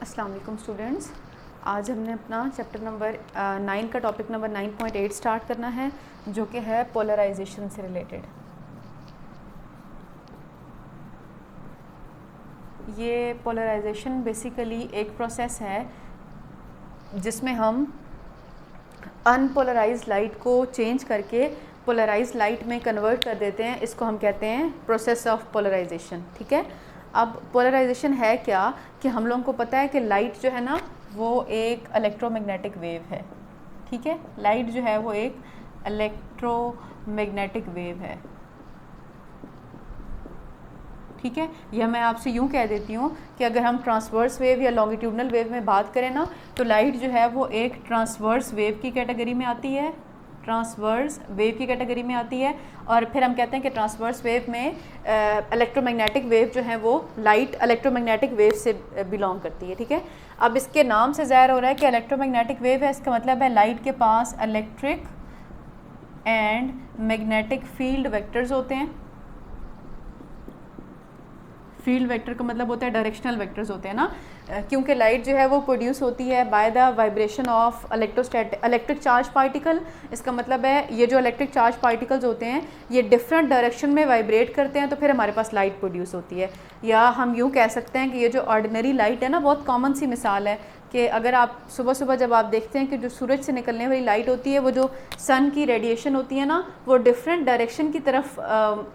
अस्सलाम वालेकुम स्टूडेंट्स। आज हमने अपना चैप्टर नंबर 9 का टॉपिक नंबर 9.8 स्टार्ट करना है, जो कि है पोलराइजेशन से रिलेटेड। ये पोलराइजेशन बेसिकली एक प्रोसेस है जिसमें हम अनपोलराइज्ड लाइट को चेंज करके पोलराइज्ड लाइट में कन्वर्ट कर देते हैं। इसको हम कहते हैं प्रोसेस ऑफ पोलराइजेशन। ठीक है, अब पोलराइजेशन है क्या कि हम लोगों को पता है कि लाइट जो है ना वो एक इलेक्ट्रोमैग्नेटिक वेव है। ठीक है, लाइट जो है वो एक इलेक्ट्रोमैग्नेटिक वेव है। ठीक है, यह मैं आपसे यूँ कह देती हूँ कि अगर हम ट्रांसवर्स वेव या लॉन्गिट्यूडनल वेव में बात करें ना, तो लाइट जो है वो एक ट्रांसवर्स वेव की कैटेगरी में आती है, ट्रांसवर्स वेव की कैटेगरी में आती है। और फिर हम कहते हैं कि ट्रांसवर्स वेव में इलेक्ट्रोमैग्नेटिक वेव जो है वो लाइट इलेक्ट्रोमैग्नेटिक वेव से बिलोंग करती है। ठीक है, अब इसके नाम से ज़ाहिर हो रहा है कि इलेक्ट्रोमैग्नेटिक वेव है, इसका मतलब है लाइट के पास electric and magnetic field vectors होते हैं। फील्ड वेक्टर का मतलब होता है डायरेक्शनल वेक्टर्स होते हैं ना, क्योंकि लाइट जो है वो प्रोड्यूस होती है by the vibration of electric charge particle. इसका मतलब है ये जो इलेक्ट्रिक चार्ज पार्टिकल्स होते हैं ये डिफरेंट डायरेक्शन में वाइब्रेट करते हैं, तो फिर हमारे पास लाइट प्रोड्यूस होती है। या हम यूँ कह सकते हैं कि ये जो ऑर्डिनरी लाइट है ना, बहुत कॉमन सी मिसाल है कि अगर आप सुबह सुबह जब आप देखते हैं कि जो सूरज से निकलने वाली लाइट होती है, वो जो सन की रेडिएशन होती है ना, वो डिफरेंट डायरेक्शन की तरफ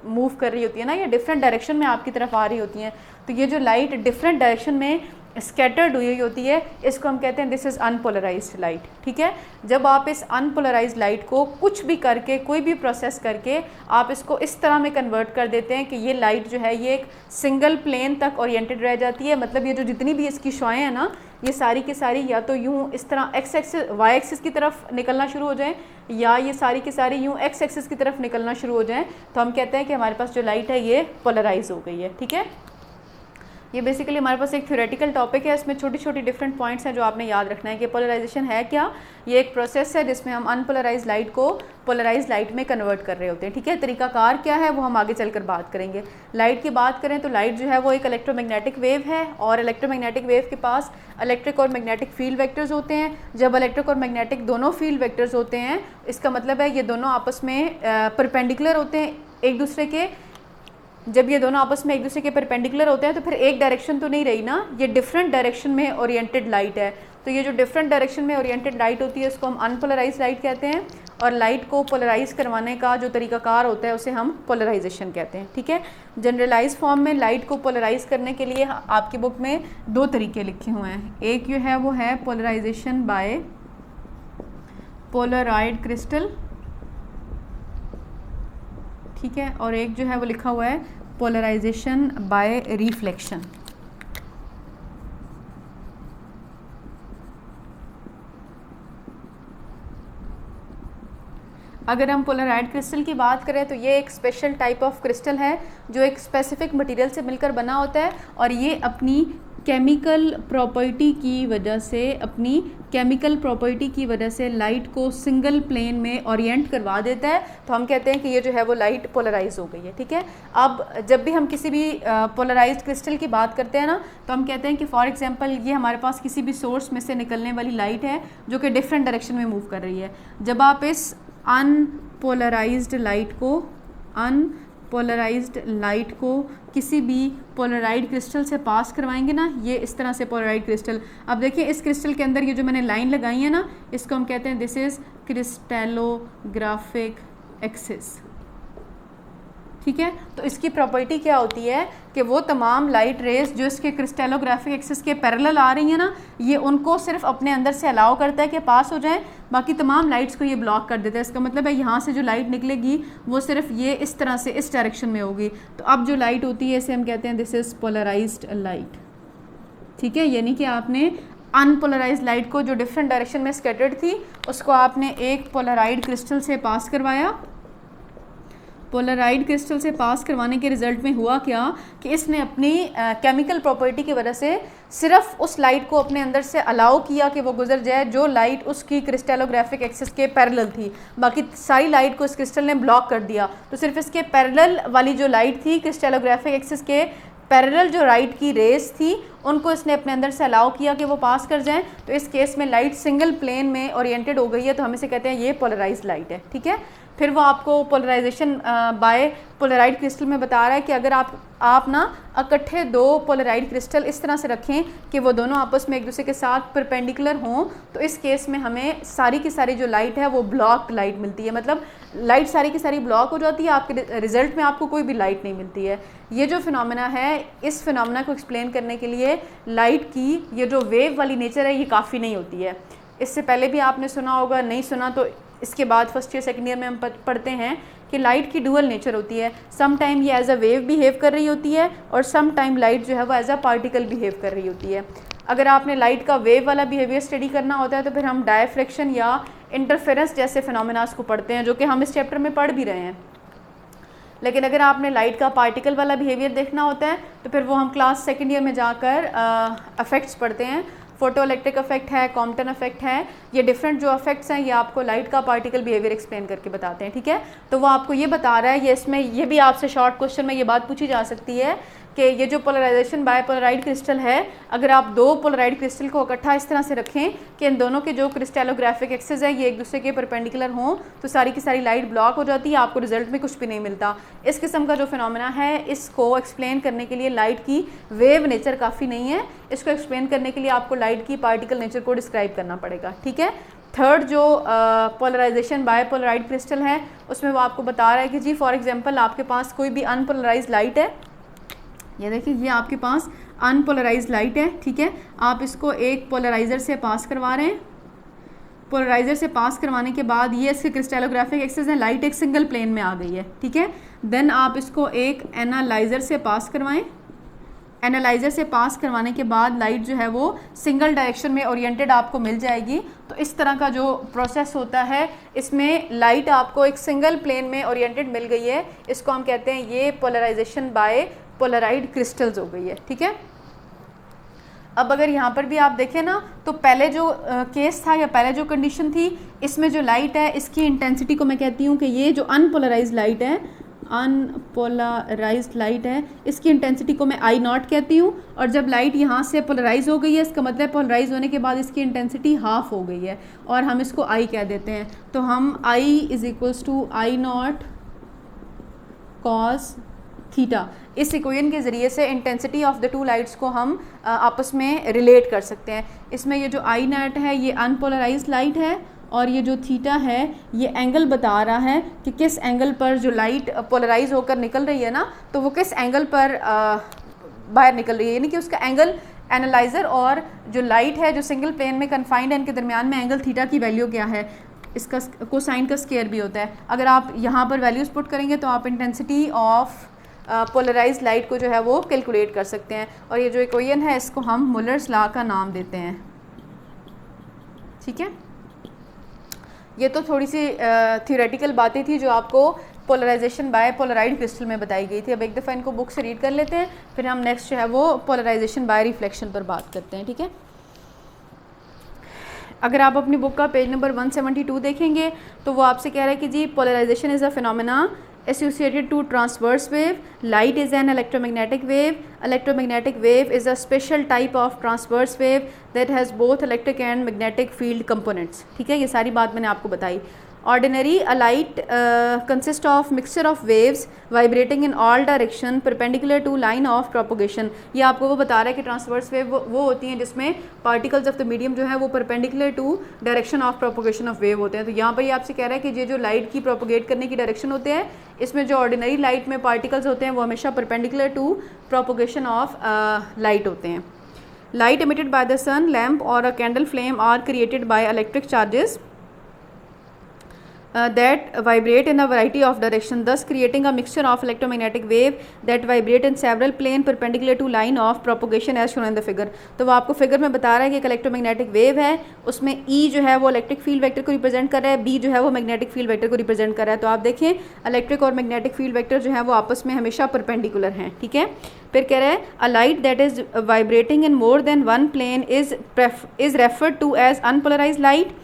मूव कर रही होती है ना, या डिफरेंट डायरेक्शन में आपकी तरफ आ रही होती हैं। तो ये जो लाइट डिफरेंट डायरेक्शन में स्कैटर्ड हुई होती है, इसको हम कहते हैं दिस इज़ अनपोलराइज्ड लाइट। ठीक है, जब आप इस अनपोलराइज्ड लाइट को कुछ भी करके, कोई भी प्रोसेस करके आप इसको इस तरह में कन्वर्ट कर देते हैं कि ये लाइट जो है ये एक सिंगल प्लेन तक ओरिएंटेड रह जाती है। मतलब ये जो जितनी भी इसकी शुआएँ हैं ना, ये सारी की सारी या तो यूँ इस तरह एक्स एक्सिस वाई एक्सिस की तरफ निकलना शुरू हो जाएं, या ये सारी की सारी यूँ एक्स एक्सिस की तरफ निकलना शुरू हो जाएं, तो हम कहते हैं कि हमारे पास जो लाइट है ये पोलराइज हो गई है। ठीक है, ये बेसिकली हमारे पास एक थ्योरेटिकल टॉपिक है, इसमें छोटी छोटी डिफरेंट पॉइंट्स हैं जो आपने याद रखना है कि पोलराइजेशन है क्या। ये एक प्रोसेस है जिसमें हम अनपोलराइज लाइट को पोलराइज लाइट में कन्वर्ट कर रहे होते हैं। ठीक है, तरीकाकार क्या है वो हम आगे चलकर बात करेंगे। लाइट की बात करें तो लाइट जो है वो एक इलेक्ट्रोमैग्नेटिक वेव है, और इलेक्ट्रोमैग्नेटिक वेव के पास इलेक्ट्रिक और मैग्नेटिक फील्ड वेक्टर्स होते हैं। जब इलेक्ट्रिक और मैग्नेटिक दोनों फील्ड वेक्टर्स होते हैं, इसका मतलब है ये दोनों आपस में परपेंडिकुलर होते हैं एक दूसरे के। जब ये दोनों आपस में एक दूसरे के परपेंडिकुलर होते हैं तो फिर एक डायरेक्शन तो नहीं रही ना, ये डिफरेंट डायरेक्शन में ओरिएंटेड लाइट है। तो ये जो डिफरेंट डायरेक्शन में ओरिएंटेड लाइट होती है इसको हम अनपोलराइज्ड लाइट कहते हैं, और लाइट को पोलराइज करवाने का जो तरीकाकार होता है उसे हम पोलराइजेशन कहते हैं। ठीक है, जनरलाइज फॉर्म में लाइट को पोलराइज करने के लिए आपकी बुक में दो तरीके लिखे हुए हैं। एक जो है वो है पोलराइजेशन बाय पोलराइड क्रिस्टल, ठीक है, और एक जो है वो लिखा हुआ है पोलराइजेशन बाय रिफ्लेक्शन। अगर हम पोलराइड क्रिस्टल की बात करें तो ये एक स्पेशल टाइप ऑफ क्रिस्टल है जो एक स्पेसिफिक मटेरियल से मिलकर बना होता है, और ये अपनी केमिकल प्रॉपर्टी की वजह से लाइट को सिंगल प्लेन में ओरिएंट करवा देता है। तो हम कहते हैं कि ये जो है वो लाइट पोलराइज हो गई है। ठीक है, अब जब भी हम किसी भी पोलराइज्ड क्रिस्टल की बात करते हैं ना, तो हम कहते हैं कि फॉर एग्जांपल ये हमारे पास किसी भी सोर्स में से निकलने वाली लाइट है जो कि डिफरेंट डायरेक्शन में मूव कर रही है। जब आप इस अनपोलराइज्ड लाइट को किसी भी पोलराइड क्रिस्टल से पास करवाएंगे ना, ये इस तरह से पोलराइड क्रिस्टल, अब देखिए इस क्रिस्टल के अंदर ये जो मैंने लाइन लगाई है ना, इसको हम कहते हैं दिस इज क्रिस्टलोग्राफिक एक्सिस। ठीक है, तो इसकी प्रॉपर्टी क्या होती है कि वो तमाम लाइट रेज जो इसके क्रिस्टलोग्राफिक एक्सिस के पैरेलल आ रही हैं ना, ये उनको सिर्फ अपने अंदर से अलाउ करता है कि पास हो जाएं, बाकी तमाम लाइट्स को ये ब्लॉक कर देता है। इसका मतलब है यहाँ से जो लाइट निकलेगी वो सिर्फ ये इस तरह से इस डायरेक्शन में होगी। तो अब जो लाइट होती है इसे हम कहते हैं दिस इज़ पोलराइज्ड लाइट। ठीक है, यानी कि आपने अनपोलराइज्ड लाइट को जो डिफरेंट डायरेक्शन में स्कैटर्ड थी उसको आपने एक पोलराइड क्रिस्टल से पास करवाया। पोलराइड क्रिस्टल से पास करवाने के रिजल्ट में हुआ क्या कि इसने अपनी केमिकल प्रॉपर्टी की वजह से सिर्फ उस लाइट को अपने अंदर से अलाउ किया कि वो गुजर जाए जो लाइट उसकी क्रिस्टलोग्राफिक एक्सिस के पैरेलल थी। बाकी सारी लाइट को इस क्रिस्टल ने ब्लॉक कर दिया। तो सिर्फ इसके पैरेलल वाली जो लाइट थी क्रिस्टलोग्राफिक एक्सिस के पैरेलल जो लाइट की रेस थी उनको इसने अपने अंदर से अलाउ किया कि वो पास कर जाएं। तो इस केस में लाइट सिंगल प्लेन में ओरिएंटेड हो गई है, तो हम इसे कहते हैं ये पोलराइज्ड लाइट है, ठीक है। फिर वो आपको पोलराइजेशन बाय पोलराइड क्रिस्टल में बता रहा है कि अगर आप ना इकट्ठे दो पोलराइड क्रिस्टल इस तरह से रखें कि वो दोनों आपस में एक दूसरे के साथ परपेंडिकुलर हों, तो इस केस में हमें सारी की सारी जो लाइट है वो ब्लॉक लाइट मिलती है। मतलब लाइट सारी की सारी ब्लॉक हो जाती है, आपके रिजल्ट में आपको कोई भी लाइट नहीं मिलती है। ये जो फिनोमेना है, इस फिनोमेना को एक्सप्लेन करने के लिए लाइट की ये जो वेव वाली नेचर है ये काफ़ी नहीं होती है। इससे पहले भी आपने सुना होगा, नहीं सुना तो इसके बाद फर्स्ट ईयर सेकेंड ईयर में हम पढ़ते हैं कि लाइट की डुअल नेचर होती है। सम टाइम ये एज अ वेव बिहेव कर रही होती है और सम टाइम लाइट जो है वो एज अ पार्टिकल बिहेव कर रही होती है। अगर आपने लाइट का वेव वाला बिहेवियर स्टडी करना होता है तो फिर हम डायफ्रैक्शन या इंटरफेरेंस जैसे फिनोमेनास को पढ़ते हैं, जो कि हम इस चैप्टर में पढ़ भी रहे हैं। लेकिन अगर आपने लाइट का पार्टिकल वाला बिहेवियर देखना होता है तो फिर वो हम क्लास सेकेंड ईयर में जाकर अफेक्ट्स पढ़ते हैं। फोटो इलेक्ट्रिक इफेक्ट है, कॉम्पटन इफेक्ट है, ये डिफरेंट जो इफेक्ट्स हैं ये आपको लाइट का पार्टिकल बिहेवियर एक्सप्लेन करके बताते हैं, ठीक है। तो वो आपको ये बता रहा है, ये इसमें ये भी आपसे शॉर्ट क्वेश्चन में ये बात पूछी जा सकती है कि ये जो पोलराइजेशन बाय पोलराइड क्रिस्टल है, अगर आप दो पोलराइड क्रिस्टल को इकट्ठा इस तरह से रखें कि इन दोनों के जो क्रिस्टलोग्राफिक एक्सिस है ये एक दूसरे के परपेंडिकुलर हों, तो सारी की सारी लाइट ब्लॉक हो जाती है, आपको रिजल्ट में कुछ भी नहीं मिलता। इस किस्म का जो फिनोमेना है इसको एक्सप्लेन करने के लिए लाइट की वेव नेचर काफ़ी नहीं है, इसको एक्सप्लेन करने के लिए आपको लाइट की पार्टिकल नेचर को डिस्क्राइब करना पड़ेगा, ठीक है। थर्ड जो पोलराइजेशन बाय पोलराइड क्रिस्टल है उसमें वो आपको बता रहा है कि जी फॉर एग्जांपल आपके पास कोई भी अनपोलराइज्ड लाइट है, ये देखिए ये आपके पास अनपोलराइज्ड लाइट है, ठीक है। आप इसको एक पोलराइज़र से पास करवा रहे हैं, पोलराइज़र से पास करवाने के बाद ये इसके क्रिस्टलोग्राफिक एक्सिस है, लाइट एक सिंगल प्लेन में आ गई है, ठीक है। देन आप इसको एक एनालाइज़र से पास करवाएं, एनालाइज़र से पास करवाने के बाद लाइट जो है वो सिंगल डायरेक्शन में ओरिएंटेड आपको मिल जाएगी। तो इस तरह का जो प्रोसेस होता है इसमें लाइट आपको एक सिंगल प्लेन में ओरिएंटेड मिल गई है, इसको हम कहते हैं ये पोलराइजेशन बाय पोलराइड क्रिस्टल्स हो गई है, ठीक है। अब अगर यहाँ पर भी आप देखें ना तो पहले जो केस था या पहले जो कंडीशन थी, इसमें जो लाइट है इसकी इंटेंसिटी को मैं कहती हूँ कि ये जो अनपोलराइज्ड लाइट है, अनपोलराइज्ड लाइट है, इसकी इंटेंसिटी को मैं आई नॉट कहती हूँ। और जब लाइट यहाँ से पोलराइज हो गई है, इसका मतलब पोलराइज होने के बाद इसकी इंटेंसिटी हाफ हो गई है और हम इसको आई कह देते हैं। तो हम I is equals to I not cos theta, इस इक्वेशन के ज़रिए से intensity of the two lights को हम आपस में रिलेट कर सकते हैं। इसमें ये जो आई नॉट है ये अनपोलराइज्ड लाइट है और ये जो थीटा है ये एंगल बता रहा है कि किस एंगल पर जो लाइट पोलराइज होकर निकल रही है ना, तो वो किस एंगल पर बाहर निकल रही है, यानी कि उसका एंगल एनालाइज़र और जो लाइट है जो सिंगल प्लेन में कन्फाइंड है, इनके दरमियान में एंगल थीटा की वैल्यू क्या है, इसका कोसाइन का स्क्वायर भी होता है। अगर आप यहाँ पर वैल्यूज़ पुट करेंगे तो आप इंटेंसिटी ऑफ पोलराइज्ड लाइट को जो है वो कैलकुलेट कर सकते हैं। और ये जो इक्वेशन है इसको हम मुलर्स लॉ का नाम देते हैं, ठीक है। ये तो थोड़ी सी थ्योरेटिकल बातें थी जो आपको पोलराइजेशन बाय पोलराइड क्रिस्टल में बताई गई थी। अब एक दफ़ा इनको बुक से रीड कर लेते हैं, फिर हम नेक्स्ट जो है वो पोलराइजेशन बाय रिफ्लेक्शन पर बात करते हैं, ठीक है। अगर आप अपनी बुक का पेज नंबर 172 देखेंगे तो वो आपसे कह रहा है कि जी polarisation is a phenomena associated to transverse wave. Light is an electromagnetic wave. Electromagnetic wave is a special type of transverse wave that has both electric and magnetic field components. ठीक है, ये सारी बात मैंने आपको बताई। Ordinary a light consists of mixture of waves vibrating in all direction perpendicular to line of propagation. ये आपको वो बता रहा है कि ट्रांसवर्स वेव वो होती हैं जिसमें पार्टिकल्स ऑफ द मीडियम जो है वो perpendicular to direction of propagation of wave होते हैं। तो यहाँ पर ये आपसे कह रहा है कि ये जो लाइट की प्रोपोगेट करने की डायरेक्शन होते हैं, इसमें जो ऑर्डिनरी लाइट में पार्टिकल्स होते हैं वो हमेशा perpendicular to propagation of light होते हैं। Light emitted by the sun, lamp or a candle flame are created by electric charges that vibrate in a variety of direction, thus creating a mixture of electromagnetic wave that vibrate in several plane perpendicular to line of propagation as shown in the figure. तो वो आपको figure में बता रहा है कि एक electromagnetic wave है, उसमें E जो है वो इलेक्ट्रिक फील्ड वेक्टर को रिप्रेजेंट कर रहा है, B जो है वो मैग्नेटिक फील्ड वेक्टर को रिप्रेजेंट कर रहा है। तो आप देखें इलेक्ट्रिक और मैग्नेटिक फील्ड वेक्टर जो है वो आपस में हमेशा परपेंडिकुलर हैं, ठीक है। फिर कह रहा है a light that is vibrating in more than one plane is referred to as unpolarised light.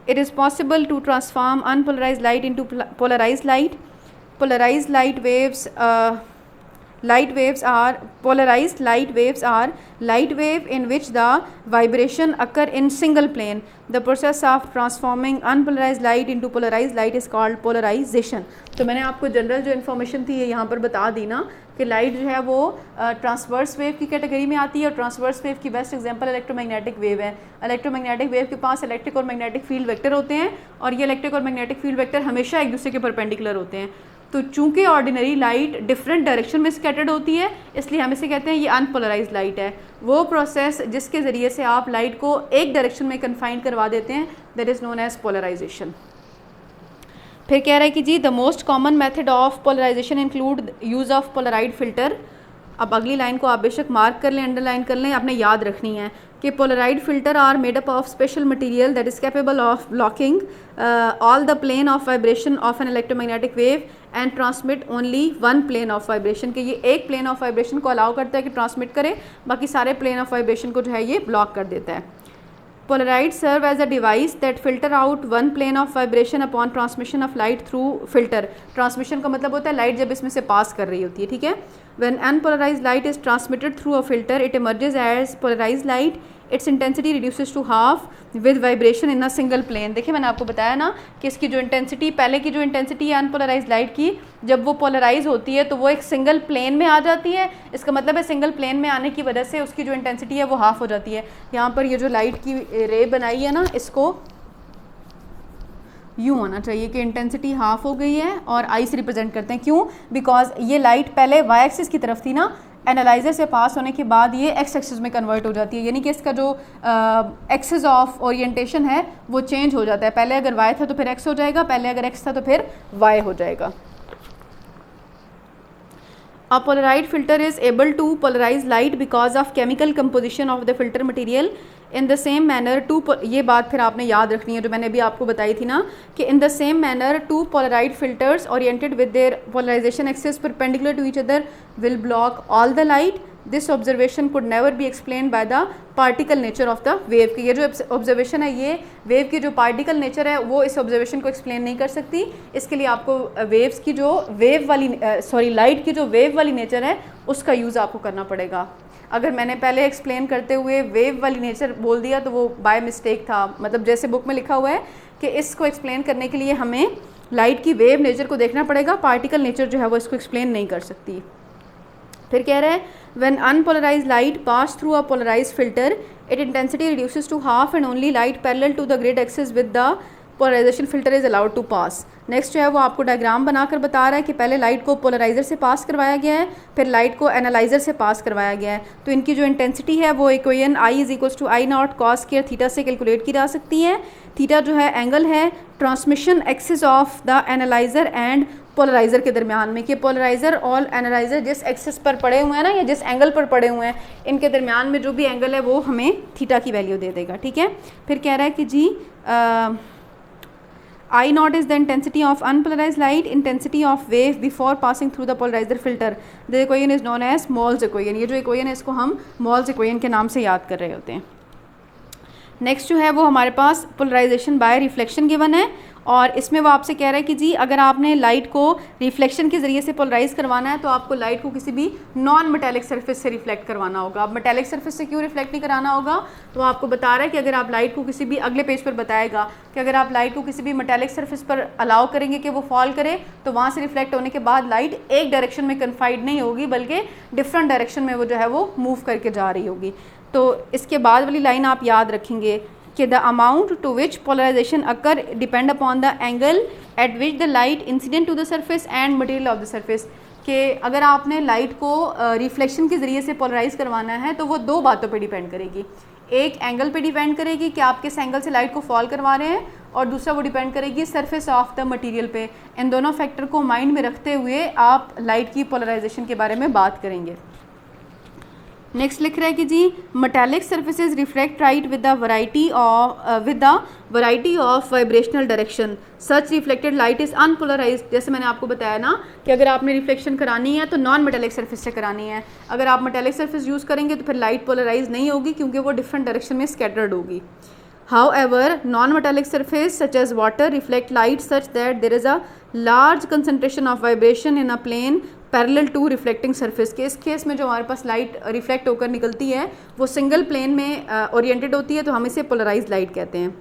It is possible to transform unpolarized light into polarized light. Polarized light waves light waves are polarized light waves are light wave in which the vibration occur in single plane. The process of transforming unpolarized light into polarized light is called polarization. तो मैंने आपको general जो information थी ये यहाँ पर बता दी ना कि लाइट जो है वो ट्रांसवर्स वेव की कैटेगरी में आती है, और ट्रांसवर्स वेव की बेस्ट एग्जांपल इलेक्ट्रोमैग्नेटिक वेव है। इलेक्ट्रोमैग्नेटिक वेव के पास इलेक्ट्रिक और मैग्नेटिक फील्ड वेक्टर होते हैं, और ये इलेक्ट्रिक और मैग्नेटिक फील्ड वेक्टर हमेशा एक दूसरे के परपेंडिकुलर होते हैं। तो चूंकि ऑर्डिनरी लाइट डिफरेंट डायरेक्शन में स्कैटर्ड होती है, इसलिए हम इसे कहते हैं ये अनपोलराइज्ड लाइट है। वो प्रोसेस जिसके ज़रिए से आप लाइट को एक डायरेक्शन में कन्फाइन करवा देते हैं, that is known as polarisation. फिर कह रहा है कि जी the most common method of polarisation include use of polaroid filter. अब अगली लाइन को आप बेशक मार्क कर लें, अंडरलाइन कर लें, आपने याद रखनी है कि polaroid filter are made up of special material that is capable of blocking all the plane of vibration of an electromagnetic wave and transmit only one plane of vibration. कि ये एक प्लेन ऑफ वाइब्रेशन को allow करता है कि transmit करे, बाकी सारे प्लेन ऑफ वाइब्रेशन को जो है ये ब्लॉक कर देता है। Polarides serve as a device that filter out one plane of vibration upon transmission of light through filter. Transmission का मतलब होता है लाइट जब इसमें से पास कर रही होती है, ठीक है। When unpolarized light is transmitted through a filter, it emerges as polarized light. Its intensity reduces to half with vibration in a single plane. देखिए मैंने आपको बताया ना कि इसकी जो इंटेंसिटी, पहले की जो इंटेंसिटी है अनपोलराइज लाइट की, जब वो पोलराइज होती है तो वो एक सिंगल प्लेन में आ जाती है। इसका मतलब है सिंगल प्लेन में आने की वजह से उसकी जो इंटेंसिटी है वो हाफ हो जाती है। यहाँ पर ये जो लाइट की रे बनाई है ना, इसको यूँ होना चाहिए कि इंटेंसिटी हाफ हो गई है और आई से रिप्रेजेंट करते हैं। क्यों? बिकॉज ये लाइट पहले वाई एक्सिस की तरफ थी ना, एनालाइजर से पास होने के बाद ये एक्स एक्सिस में कन्वर्ट हो जाती है, यानी कि इसका जो एक्सिस ऑफ ओरिएंटेशन है वो चेंज हो जाता है। पहले अगर वाई था तो फिर एक्स हो जाएगा, पहले अगर एक्स था तो फिर वाई हो जाएगा। A polarized filter is able to polarize light because of chemical composition of the filter material. In the same manner, ये बात फिर आपने याद रखनी है जो मैंने अभी आपको बताई थी ना कि in the same manner two polarized filters oriented with their polarization axis perpendicular to each other will block all the light. This observation could never be explained by the particle nature of the wave. कि ये जो observation है ये wave की जो particle nature है वो इस ऑब्जर्वेशन को एक्सप्लेन नहीं कर सकती। इसके लिए आपको वेव्स की जो वेव वाली लाइट की जो वेव वाली नेचर है उसका यूज़ आपको करना पड़ेगा। अगर मैंने पहले एक्सप्लेन करते हुए वेव वाली नेचर बोल दिया तो वो बाय मिस्टेक था। मतलब जैसे बुक में लिखा हुआ है कि इसको एक्सप्लेन करने के लिए हमें लाइट की वेव नेचर को देखना पड़ेगा, पार्टिकल नेचर जो है वो इसको एक्सप्लेन नहीं कर सकती। फिर कह रहे हैं when unpolarized light pass through a polarized filter, its intensity reduces to half and only light parallel to the grid axis with the polarization filter is allowed to pass. Next जो है वो आपको डायग्राम बनाकर बता रहा है कि पहले लाइट को पोलराइज़र से पास करवाया गया है, फिर लाइट को एनालाइज़र से पास करवाया गया है। तो इनकी जो इंटेंसिटी है वो equation I is equals to I not cos square theta से कैलकुलेट की जा सकती है। थीटा जो है एंगल है transmission axis of the analyser and polariser के दरमियान में, कि पोलराइज़र और एनालाइज़र जिस एक्सिस पर पड़े हुए हैं ना या जिस एंगल पर पड़े हुए हैं इनके दरमियान में जो भी एंगल है वो हमें थीटा की वैल्यू दे देगा, ठीक है। फिर कह रहा है कि जी I naught is the intensity of unpolarized light, intensity of wave before passing through the polarizer filter. The equation is known as Moll's equation. ये जो equation है इसको हम Moll's equation के नाम से याद कर रहे होते हैं। नेक्स्ट जो है वो हमारे पास पोलराइजेशन बाय रिफ्लेक्शन गिवन है, और इसमें वो आपसे कह रहा है कि जी अगर आपने लाइट को रिफ्लेक्शन के ज़रिए से पोलराइज करवाना है तो आपको लाइट को किसी भी नॉन मेटेलिक सरफेस से रिफ्लेक्ट करवाना होगा। अब मेटेलिक सरफेस से क्यों रिफ्लेक्ट नहीं कराना होगा, तो आपको बता रहा है कि अगर आप लाइट को किसी भी, अगले पेज पर बताएगा कि अगर आप लाइट को किसी भी मेटेलिक सरफेस पर अलाउ करेंगे कि वो फॉल करे तो वहाँ से रिफ्लेक्ट होने के बाद लाइट एक डायरेक्शन में कन्फाइंड नहीं होगी बल्कि डिफरेंट डायरेक्शन में वो जो है वो मूव करके जा रही होगी। तो इसके बाद वाली लाइन आप याद रखेंगे कि the amount to which polarisation occur depend upon the angle at which the light incident to the surface and material of the surface. कि अगर आपने लाइट को रिफ्लेक्शन के ज़रिए से पोलराइज करवाना है तो वो दो बातों पे डिपेंड करेगी। एक एंगल पे डिपेंड करेगी कि आप किस एंगल से लाइट को फॉल करवा रहे हैं, और दूसरा वो डिपेंड करेगी सरफेस ऑफ द मटेरियल पे। इन दोनों फैक्टर को माइंड में रखते हुए आप लाइट की पोलराइजेशन के बारे में बात करेंगे। नेक्स्ट लिख रहा है कि जी metallic surfaces reflect light with the variety of vibrational direction. Such reflected light is unpolarised. जैसे मैंने आपको बताया ना कि अगर आपने रिफ्लेक्शन करानी है तो नॉन मेटालिक सर्फेस से करानी है। अगर आप मेटालिक सर्फेस यूज़ करेंगे तो फिर लाइट पोलराइज नहीं होगी क्योंकि वो डिफरेंट डायरेक्शन में स्कैटर्ड होगी। However, non-metallic surface such as water reflect light such that there is a large concentration of vibration in a plane parallel to reflecting surface के। इस केस में जो हमारे पास लाइट रिफ्लेक्ट होकर निकलती है वो सिंगल प्लेन में ओरिएंटेड होती है, तो हम इसे पोलराइज्ड लाइट कहते हैं।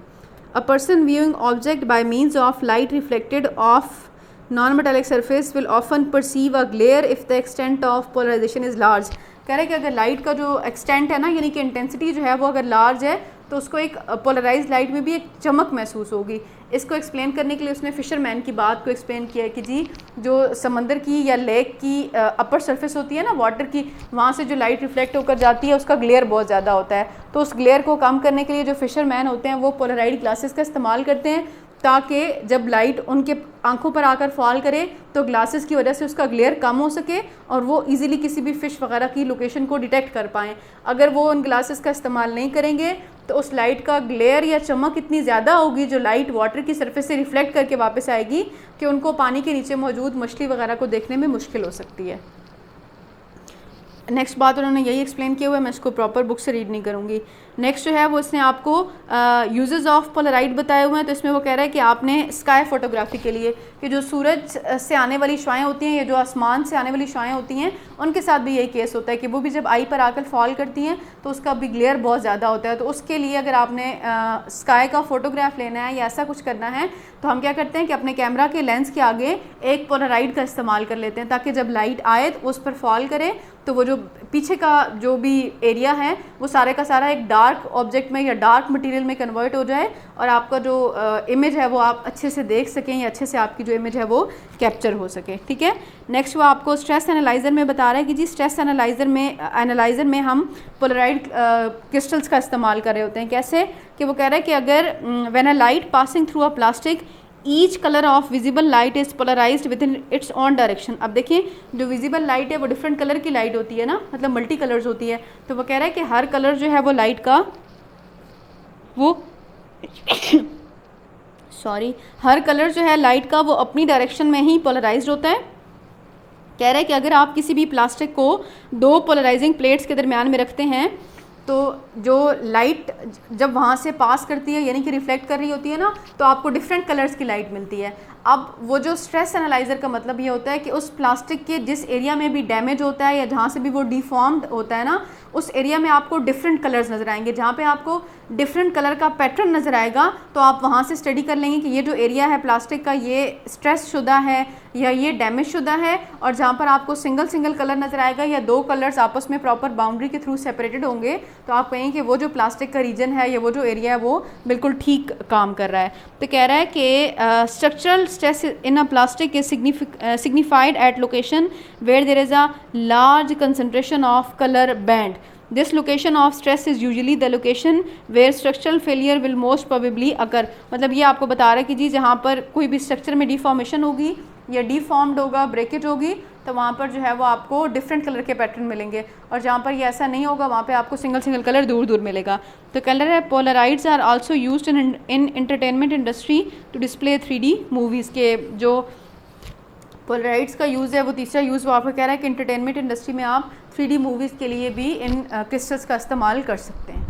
A person viewing object by means of light reflected off non metallic surface will often perceive a glare if the extent of polarisation is large. कह रहे हैं कि अगर लाइट का जो एक्सटेंट है ना, यानी कि इंटेंसिटी जो है वो अगर लार्ज है तो उसको एक पोलराइज्ड लाइट में भी एक चमक महसूस होगी। इसको एक्सप्लेन करने के लिए उसने फिशरमैन की बात को एक्सप्लेन किया है कि जी जो समंदर की या लेक की अपर सरफेस होती है ना वाटर की, वहाँ से जो लाइट रिफ्लेक्ट होकर जाती है उसका ग्लेयर बहुत ज़्यादा होता है। तो उस ग्लेयर को कम करने के लिए जो फिशरमैन होते हैं वो पोलराइड ग्लासेस का इस्तेमाल करते हैं, ताकि जब लाइट उनके आंखों पर आकर फॉल करे तो ग्लासेस की वजह से उसका ग्लेयर कम हो सके और वो इजीली किसी भी फ़िश वगैरह की लोकेशन को डिटेक्ट कर पाएँ। अगर वो उन ग्लासेस का इस्तेमाल नहीं करेंगे तो उस लाइट का ग्लेयर या चमक इतनी ज़्यादा होगी जो लाइट वाटर की सरफेस से रिफ्लेक्ट करके वापस आएगी कि उनको पानी के नीचे मौजूद मछली वगैरह को देखने में मुश्किल हो सकती है। नेक्स्ट बात उन्होंने यही एक्सप्लेन किया हुआ है, मैं इसको प्रॉपर बुक से रीड नहीं करूँगी। नेक्स्ट जो है वो इसने आपको यूजेस ऑफ पोलराइड बताए हुए हैं। तो इसमें वो कह रहा है कि आपने स्काई फोटोग्राफी के लिए कि जो सूरज से आने वाली शुआएं होती हैं या जो आसमान से आने वाली शुआएं होती हैं उनके साथ भी यही केस होता है कि वो भी जब आई पर आकर फॉल करती हैं तो उसका भी ग्लेयर बहुत ज़्यादा होता है। तो उसके लिए अगर आपने स्काई का फ़ोटोग्राफ लेना है या ऐसा कुछ करना है तो हम क्या करते हैं कि अपने कैमरा के लेंस के आगे एक पोलराइड का इस्तेमाल कर लेते हैं, ताकि जब लाइट आए तो उस पर फॉल करे तो वो जो पीछे का जो भी एरिया है वो सारे का सारा एक डार्क ऑब्जेक्ट में या डार्क मटेरियल में कन्वर्ट हो जाए और आपका जो इमेज है वो आप अच्छे से देख सकें या अच्छे से आपकी जो इमेज है वो कैप्चर हो सके। ठीक है। नेक्स्ट वो आपको स्ट्रेस एनालाइज़र में बता रहा है कि जी स्ट्रेस एनालाइज़र में हम पोलराइड क्रिस्टल्स का इस्तेमाल कर रहे होते हैं। कैसे कि वो कह रहा है कि अगर when a light passing through a plastic each colour of visible light is polarised within its own direction. अब देखिए जो विजिबल लाइट है वो डिफरेंट कलर की लाइट होती है ना, मतलब मल्टी कलर्स होती है। तो वो कह रहा है कि हर कलर जो है वो लाइट का वो हर कलर जो है लाइट का वो अपनी डायरेक्शन में ही पोलराइज्ड होता है। कह रहा है कि अगर आप किसी भी प्लास्टिक को दो पोलराइजिंग प्लेट्स के दरमियान में रखते हैं तो जो लाइट जब वहाँ से पास करती है यानी कि रिफ्लेक्ट कर रही होती है ना, तो आपको डिफरेंट कलर्स की लाइट मिलती है। अब वो जो स्ट्रेस एनालाइज़र का मतलब ये होता है कि उस प्लास्टिक के जिस एरिया में भी डैमेज होता है या जहाँ से भी वो डिफॉर्म्ड होता है ना, उस एरिया में आपको डिफरेंट कलर्स नज़र आएंगे। जहाँ पे आपको डिफरेंट कलर का पैटर्न नज़र आएगा तो आप वहाँ से स्टडी कर लेंगे कि ये जो एरिया है प्लास्टिक का ये स्ट्रेस शुदा है या ये डैमेज शुदा है। और जहाँ पर आपको सिंगल कलर नज़र आएगा या दो कलर्स आपस में प्रॉपर बाउंड्री के थ्रू सेपरेटेड होंगे तो आप कहेंगे कि वो जो प्लास्टिक का रीजन है या वो जो एरिया है वो बिल्कुल ठीक काम कर रहा है। तो कह रहा है कि structural stress in a plastic is signified at location where there is a large concentration of color band. This location of stress is usually the location where structural failure will most probably occur. मतलब ये आपको बता रहा है कि जी जहाँ पर कोई भी स्ट्रक्चर में डिफॉर्मेशन होगी या डिफॉर्म्ड होगा, ब्रेकेज होगी, तो वहाँ पर जो है वो आपको डिफरेंट कलर के पैटर्न मिलेंगे। और जहाँ पर ये ऐसा नहीं होगा वहाँ पे आपको सिंगल कलर दूर मिलेगा। तो कलर है polaroids are also used in entertainment industry to display 3D movies के। जो पोलराइड्स का यूज़ है वो तीसरा यूज़ वो आपको कह रहा है कि एंटरटेनमेंट इंडस्ट्री में आप 3D मूवीज़ के लिए भी इन क्रिस्टल्स का इस्तेमाल कर सकते हैं।